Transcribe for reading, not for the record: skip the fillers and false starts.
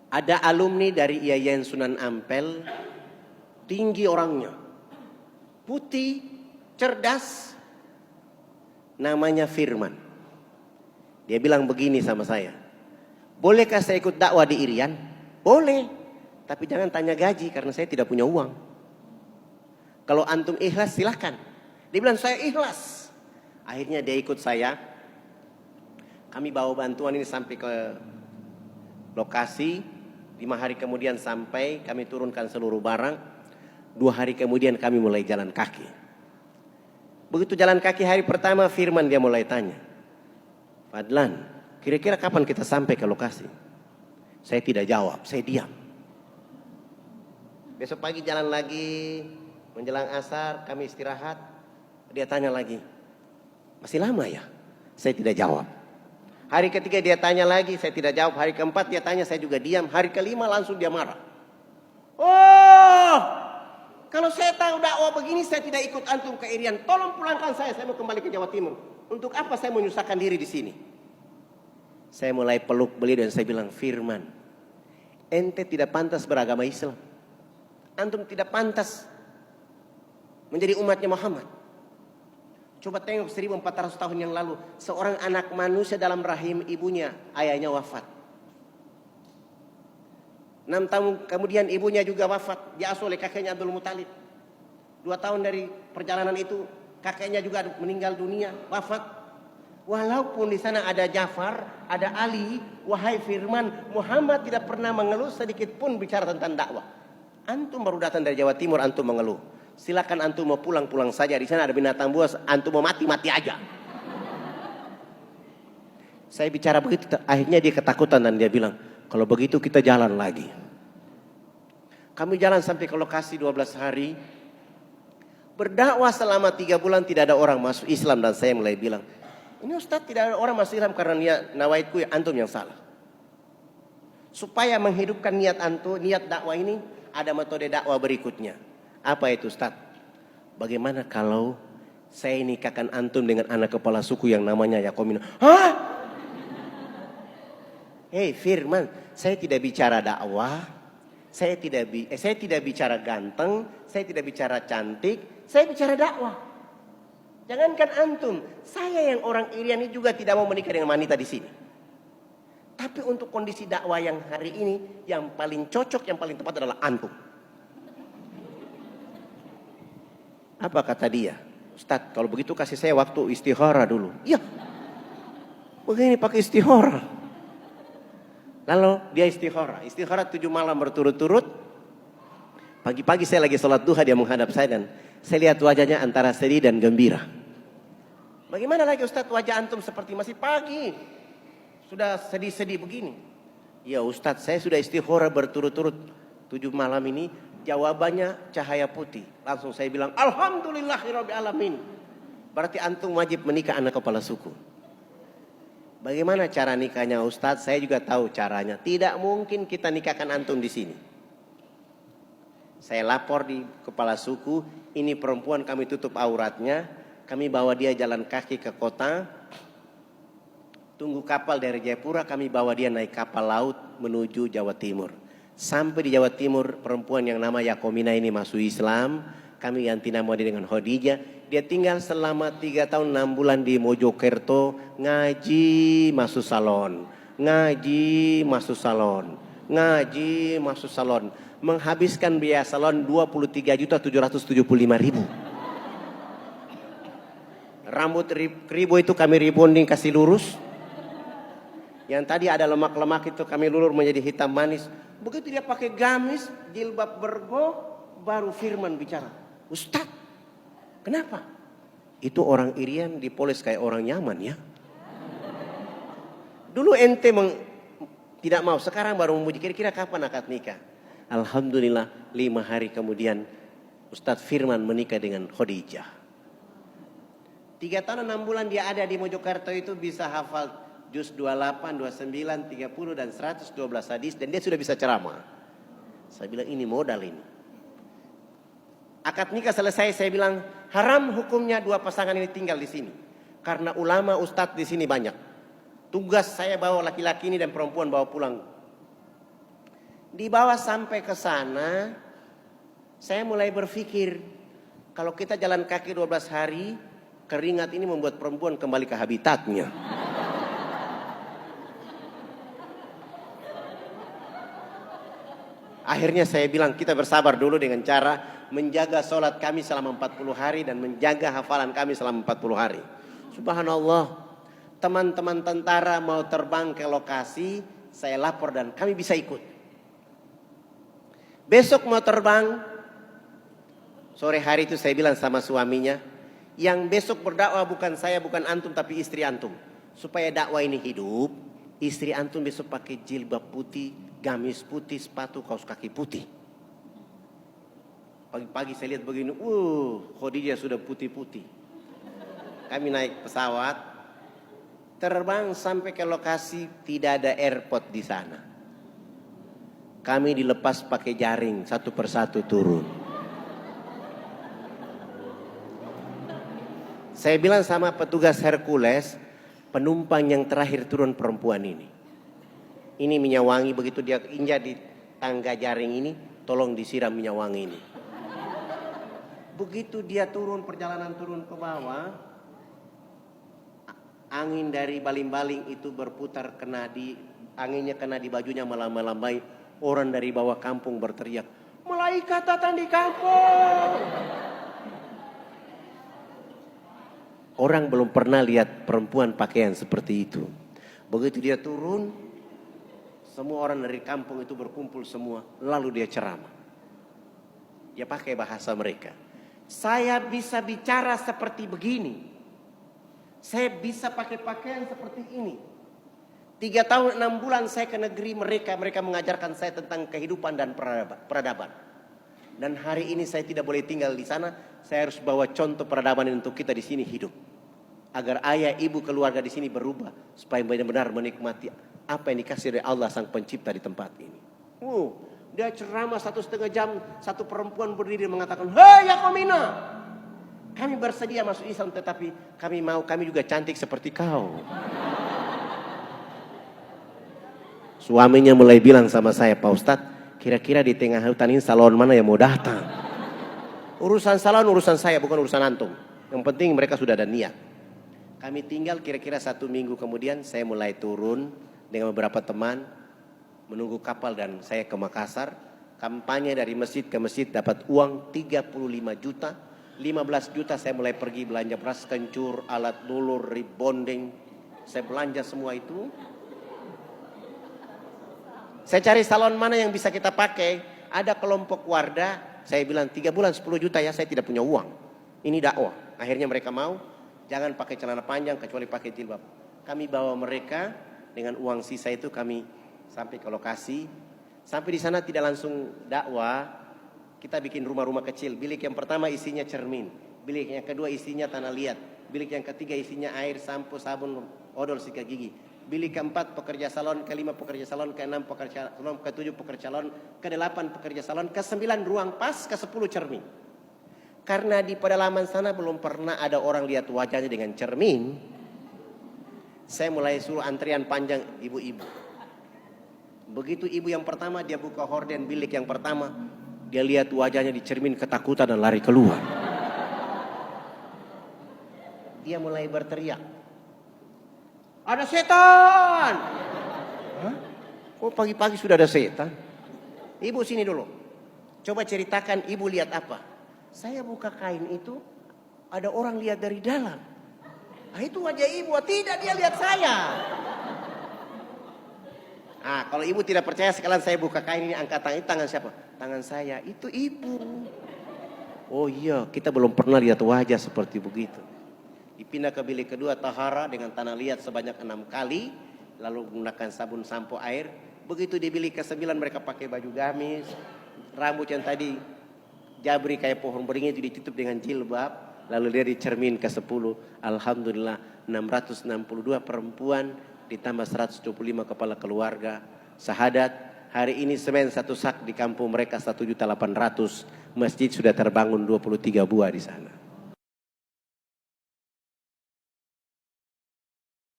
Ada alumni dari IAIN Sunan Ampel, tinggi orangnya, putih, cerdas, namanya Firman. Dia bilang begini sama saya, bolehkah saya ikut dakwah di Irian? Boleh, tapi jangan tanya gaji karena saya tidak punya uang. Kalau antum ikhlas silahkan. Dia bilang saya ikhlas. Akhirnya dia ikut saya. Kami bawa bantuan ini sampai ke lokasi. 5 hari kemudian sampai, kami turunkan seluruh barang. 2 hari kemudian kami mulai jalan kaki. Begitu jalan kaki hari pertama, Firman dia mulai tanya, Fadlan, kira-kira kapan kita sampai ke lokasi? Saya tidak jawab, saya diam. Besok pagi jalan lagi, menjelang asar kami istirahat. Dia tanya lagi, masih lama ya? Saya tidak jawab. Hari ketiga dia tanya lagi, saya tidak jawab. Hari keempat dia tanya, saya juga diam. Hari kelima langsung dia marah. Oh, kalau saya tahu dakwah begini saya tidak ikut antum ke Irian. Tolong pulangkan saya mau kembali ke Jawa Timur. Untuk apa saya menyusahkan diri di sini? Saya mulai peluk beliau dan saya bilang, Firman, ente tidak pantas beragama Islam. Antum tidak pantas menjadi umatnya Muhammad. Coba tengok 1400 tahun yang lalu, seorang anak manusia dalam rahim ibunya, ayahnya wafat. 6 tahun kemudian ibunya juga wafat, diasuh oleh kakeknya Abdul Muthalib. 2 tahun dari perjalanan itu kakeknya juga meninggal dunia, wafat. Walaupun di sana ada Ja'far, ada Ali, wahai Firman, Muhammad tidak pernah mengeluh sedikit pun bicara tentang dakwah. Antum baru datang dari Jawa Timur, antum mengeluh. Silakan antum mau pulang saja, di sana ada binatang buas, antum mau mati aja. Saya bicara begitu, akhirnya dia ketakutan dan dia bilang, kalau begitu kita jalan lagi. Kami jalan sampai ke lokasi 12 hari. Berdakwah selama 3 bulan tidak ada orang masuk Islam dan saya mulai bilang, ini Ustaz tidak ada orang masuk Islam karena niat nawaitku antum yang salah. Supaya menghidupkan niat antum, niat dakwah ini, ada metode dakwah berikutnya. Apa itu Ustaz? Bagaimana kalau saya nikahkan antum dengan anak kepala suku yang namanya Yakomino? Hah? Hei Firman, saya tidak bicara dakwah, saya tidak bicara ganteng, saya tidak bicara cantik, saya bicara dakwah. Jangankan antum, saya yang orang Irian ini juga tidak mau menikah dengan wanita di sini. Tapi untuk kondisi dakwah yang hari ini, yang paling cocok, yang paling tepat adalah antum. Apa kata dia? Ustaz, kalau begitu kasih saya waktu istihara dulu. Iya. Begini pakai istihara. Lalu dia istihara. Istihara 7 malam berturut-turut. Pagi-pagi saya lagi sholat duha, dia menghadap saya dan saya lihat wajahnya antara sedih dan gembira. Bagaimana lagi Ustaz wajah antum seperti masih pagi? Sudah sedih-sedih begini. Ya Ustaz, saya sudah istihara berturut-turut 7 malam ini. Jawabannya cahaya putih. Langsung saya bilang, Alhamdulillahirabbil alamin. Berarti antum wajib menikah anak kepala suku. Bagaimana cara nikahnya Ustadz? Saya juga tahu caranya. Tidak mungkin kita nikahkan antum di sini. Saya lapor di kepala suku, ini perempuan kami tutup auratnya, kami bawa dia jalan kaki ke kota, tunggu kapal dari Jayapura, kami bawa dia naik kapal laut menuju Jawa Timur. Sampai di Jawa Timur, perempuan yang nama Yakomina ini masuk Islam. Kami ganti nama dia dengan Khadijah. Dia tinggal selama 3 tahun 6 bulan di Mojokerto. Ngaji masuk salon. Ngaji masuk salon. Ngaji masuk salon. Menghabiskan biaya salon 23.775.000. Rambut ribo itu kami rebonding kasih lurus. Yang tadi ada lemak-lemak itu kami lulur menjadi hitam manis. Begitu dia pakai gamis, jilbab bergo, baru Firman bicara. Ustaz, kenapa? Itu orang Irian dipoles kayak orang Yaman ya. Dulu ente tidak mau, sekarang baru memuji. Kira-kira kapan akad nikah? Alhamdulillah 5 hari kemudian Ustadz Firman menikah dengan Khadijah. 3 tahun 6 bulan dia ada di Mojokerto itu bisa hafal juz 28, 29, 30 dan 112 hadis dan dia sudah bisa ceramah. Saya bilang ini modal ini. Akad nikah selesai saya bilang haram hukumnya 2 pasangan ini tinggal di sini. Karena ulama ustadz di sini banyak. Tugas saya bawa laki-laki ini dan perempuan bawa pulang. Dibawa sampai ke sana, saya mulai berpikir, kalau kita jalan kaki 12 hari, keringat ini membuat perempuan kembali ke habitatnya. Akhirnya saya bilang kita bersabar dulu dengan cara menjaga sholat kami selama 40 hari dan menjaga hafalan kami selama 40 hari. Subhanallah, teman-teman tentara mau terbang ke lokasi, saya lapor dan kami bisa ikut. Besok mau terbang, sore hari itu saya bilang sama suaminya, yang besok berdakwah bukan saya, bukan antum, tapi istri antum. Supaya dakwah ini hidup, istri antum besok pakai jilbab putih, gamis putih, sepatu, kaos kaki putih. Pagi-pagi saya lihat begini, Khadijah sudah putih-putih. Kami naik pesawat, terbang sampai ke lokasi, tidak ada airport di sana. Kami dilepas pakai jaring, satu persatu turun. Saya bilang sama petugas Hercules, penumpang yang terakhir turun perempuan ini. Ini minyak wangi, begitu dia injak di tangga jaring ini, tolong disiram minyak wangi ini. Begitu dia turun, perjalanan turun ke bawah, angin dari baling-baling itu berputar, anginnya kena di bajunya, melambai. Orang dari bawah kampung berteriak, malaikat datang di kampung. Orang belum pernah lihat perempuan pakaian seperti itu. Begitu dia turun, semua orang dari kampung itu berkumpul semua. Lalu dia ceramah. Dia pakai bahasa mereka. Saya bisa bicara seperti begini. Saya bisa pakai pakaian seperti ini. 3 tahun 6 bulan saya ke negeri mereka mengajarkan saya tentang kehidupan dan peradaban. Dan hari ini saya tidak boleh tinggal di sana, saya harus bawa contoh peradaban untuk kita di sini hidup. Agar ayah, ibu, keluarga di sini berubah, supaya benar-benar menikmati apa yang dikasih oleh Allah Sang Pencipta di tempat ini. Dia ceramah 1,5 jam, satu perempuan berdiri mengatakan, "Hei Yakomina, kami bersedia masuk Islam, tetapi kami juga cantik seperti kau." Suaminya mulai bilang sama saya, "Pak Ustadz, kira-kira di tengah hutan ini salon mana yang mau datang?" Urusan salon urusan saya, bukan urusan antum. Yang penting mereka sudah ada niat. Kami tinggal kira-kira 1 minggu kemudian, saya mulai turun dengan beberapa teman, menunggu kapal dan saya ke Makassar. Kampanye dari masjid ke masjid, dapat uang 35 juta. 15 juta saya mulai pergi belanja beras kencur, alat dulur, rebonding. Saya belanja semua itu. Saya cari salon mana yang bisa kita pakai. Ada kelompok Wardah. Saya bilang 3 bulan 10 juta ya, saya tidak punya uang. Ini dakwah. Akhirnya mereka mau. Jangan pakai celana panjang kecuali pakai jilbab. Kami bawa mereka dengan uang sisa itu, kami sampai ke lokasi. Sampai di sana tidak langsung dakwah. Kita bikin rumah-rumah kecil. Bilik yang pertama isinya cermin. Bilik yang kedua isinya tanah liat. Bilik yang ketiga isinya air, sampo, sabun, odol, sikat gigi. Bilik keempat pekerja salon, kelima pekerja salon, keenam pekerja salon, ketujuh pekerja salon, kedelapan pekerja salon, ke-9 ruang pas, ke-10 cermin. Karena di pedalaman sana belum pernah ada orang lihat wajahnya dengan cermin, saya mulai suruh antrian panjang ibu-ibu. Begitu ibu yang pertama, dia buka horden bilik yang pertama, dia lihat wajahnya di cermin, ketakutan dan lari keluar. Dia mulai berteriak, "Ada setan!" Hah? Kok pagi-pagi sudah ada setan? "Ibu sini dulu. Coba ceritakan ibu lihat apa?" Saya buka kain itu, ada orang lihat dari dalam. Itu wajah ibu. Tidak, dia lihat saya. Kalau ibu tidak percaya, sekalian saya buka kain ini, angkat tangan. Itu tangan siapa? Tangan saya. Itu ibu. Oh iya, kita belum pernah lihat wajah seperti begitu. Dipindah ke bilik kedua, tahara dengan tanah liat sebanyak 6 kali. Lalu menggunakan sabun, sampo, air. Begitu di bilik ke-9 mereka pakai baju gamis. Rambut yang tadi jabri kayak pohon beringin itu ditutup dengan jilbab. Lalu dia di cermin ke-10. Alhamdulillah 662 perempuan ditambah 125 kepala keluarga. Syahadat. Hari ini semen 1 sak di kampung mereka 1.800.000. Masjid sudah terbangun 23 buah di sana.